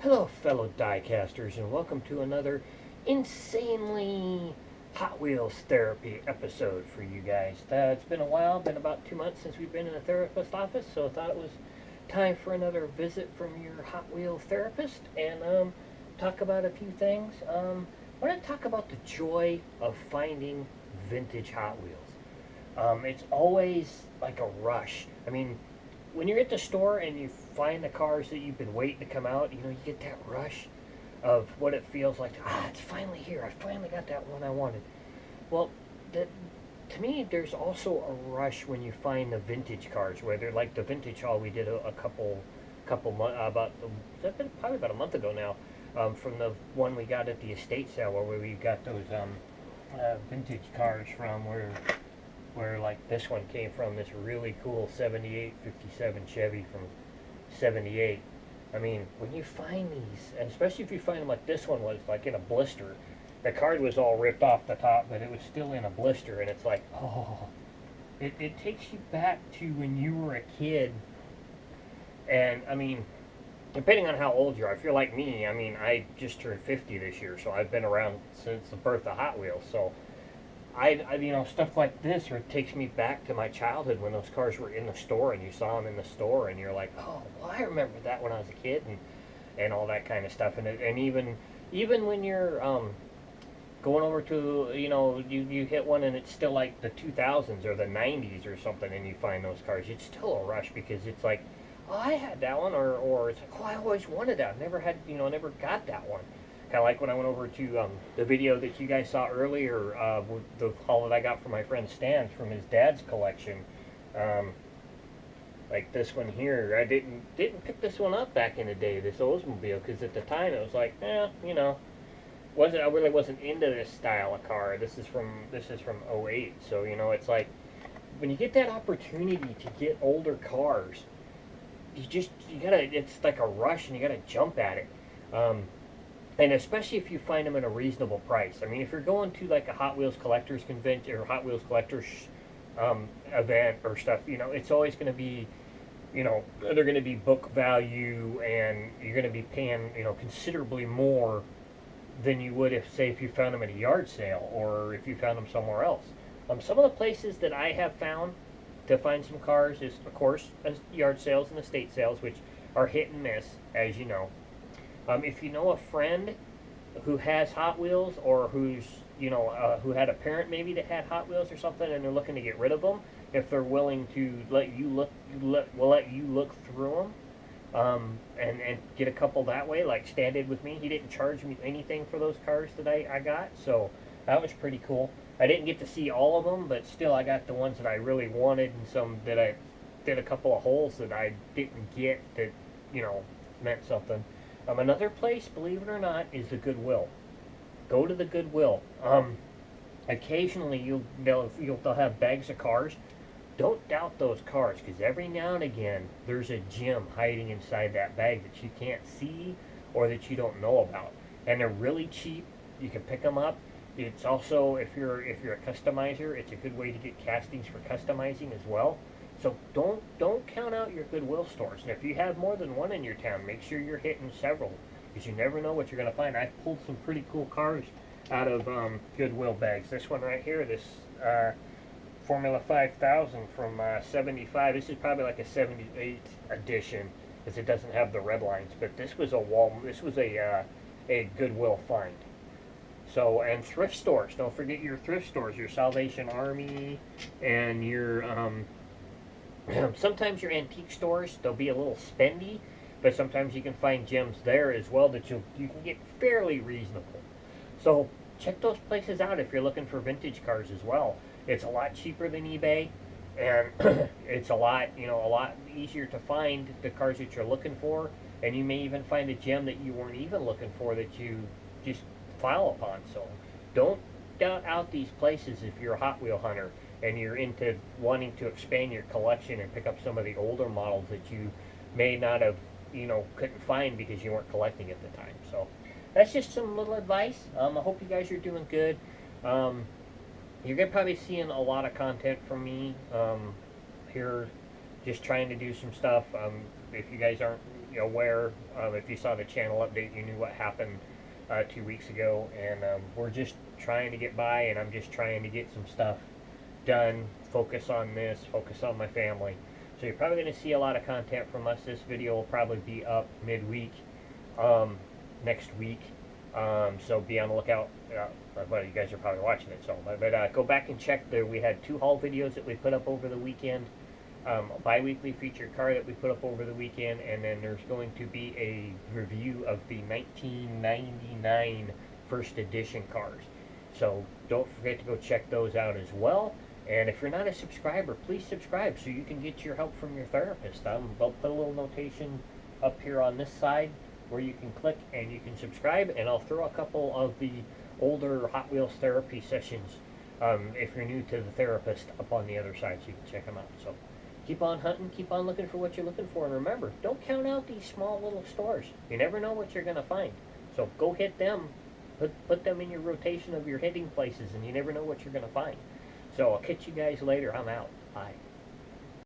Hello, fellow diecasters, and welcome to another insanely Hot Wheels therapy episode for you guys. It's been a while, been about 2 months since we've been in a therapist office, so I thought it was time for another visit from your Hot Wheels therapist and talk about a few things. I want to talk about the joy of finding vintage Hot Wheels. It's always like a rush. I mean, when you're at the store and you find the cars that you've been waiting to come out, you get that rush of what it feels like. It's finally here. I finally got that one I wanted. Well, that, to me, there's also a rush when you find the vintage cars, where they're like the vintage haul we did a couple months it's been probably about a month ago now, from the one we got at the estate sale where we got those vintage cars from where like this one came from, this really cool 78 57 Chevy from 78. I mean, when you find these, and especially if you find them like this one was, like in a blister, the card was all ripped off the top, but it was still in a blister, and it's like, oh, it takes you back to when you were a kid. And I mean, depending on how old you are, if you're like me, I mean, I just turned 50 this year, so I've been around since the birth of Hot Wheels. So stuff like this, or it takes me back to my childhood when those cars were in the store and you saw them in the store and you're like, oh, well, I remember that when I was a kid, and all that kind of stuff. And even when you're going over to, you hit one and it's still like the 2000s or the 90s or something, and you find those cars, it's still a rush because it's like, oh, I had that one, or it's like, oh, I always wanted that. Never got that one. Kind of like when I went over to the video that you guys saw earlier, with the haul that I got from my friend Stan from his dad's collection. Like this one here, I didn't pick this one up back in the day, this Oldsmobile, because at the time it was like, I really wasn't into this style of car. This is from '08, so it's like when you get that opportunity to get older cars, you gotta, it's like a rush and you gotta jump at it. And especially if you find them at a reasonable price. I mean, if you're going to like a Hot Wheels collectors convention or Hot Wheels collectors event or stuff, it's always going to be, they're going to be book value, and you're going to be paying, considerably more than you would if you found them at a yard sale or if you found them somewhere else. Some of the places that I have found to find some cars is, of course, yard sales and estate sales, which are hit and miss, as you know. If you know a friend who has Hot Wheels, or who had a parent maybe that had Hot Wheels or something, and they're looking to get rid of them, if they're willing to let you look through them, and get a couple that way, like Stan did with me. He didn't charge me anything for those cars that I got, so that was pretty cool. I didn't get to see all of them, but still, I got the ones that I really wanted, and some that I did a couple of holes that I didn't get that meant something. Another place, believe it or not, is the Goodwill. Go to the Goodwill. Occasionally they'll have bags of cars. Don't doubt those cars, because every now and again there's a gem hiding inside that bag that you can't see or that you don't know about, and they're really cheap. You can pick them up. It's also, if you're a customizer, it's a good way to get castings for customizing as well. So don't count out your Goodwill stores. And if you have more than one in your town, make sure you're hitting several, because you never know what you're going to find. I've pulled some pretty cool cars out of Goodwill bags. This one right here, this Formula 5000 from 75. This is probably like a 78 edition, because it doesn't have the red lines. But this was a Goodwill find. So, and thrift stores. Don't forget your thrift stores, your Salvation Army, and your sometimes your antique stores, they'll be a little spendy, but sometimes you can find gems there as well that you can get fairly reasonable. So check those places out if you're looking for vintage cars as well. It's a lot cheaper than eBay, and it's a lot easier to find the cars that you're looking for, and you may even find a gem that you weren't even looking for that you just file upon. So don't doubt out these places if you're a Hot Wheel hunter and you're into wanting to expand your collection and pick up some of the older models that you may not have, couldn't find because you weren't collecting at the time. So that's just some little advice. I hope you guys are doing good. You're gonna probably seeing a lot of content from me here, just trying to do some stuff. If you guys aren't aware. If you saw the channel update, you knew what happened 2 weeks ago, and we're just trying to get by, and I'm just trying to get some stuff done, focus on this, focus on my family. So you're probably going to see a lot of content from us. This video will probably be up midweek next week. So be on the lookout. Well, you guys are probably watching it, so but go back and check there. We had 2 haul videos that we put up over the weekend, a bi-weekly featured car that we put up over the weekend, and then there's going to be a review of the 1999 first edition cars. So don't forget to go check those out as well. And if you're not a subscriber, please subscribe so you can get your help from your therapist. I'll put a little notation up here on this side where you can click and you can subscribe, and I'll throw a couple of the older Hot Wheels therapy sessions if you're new to the therapist up on the other side, so you can check them out. So keep on hunting, keep on looking for what you're looking for, and remember, don't count out these small little stores. You never know what you're going to find. So go hit them, put them in your rotation of your hitting places, and you never know what you're going to find. So I'll catch you guys later. I'm out. Bye.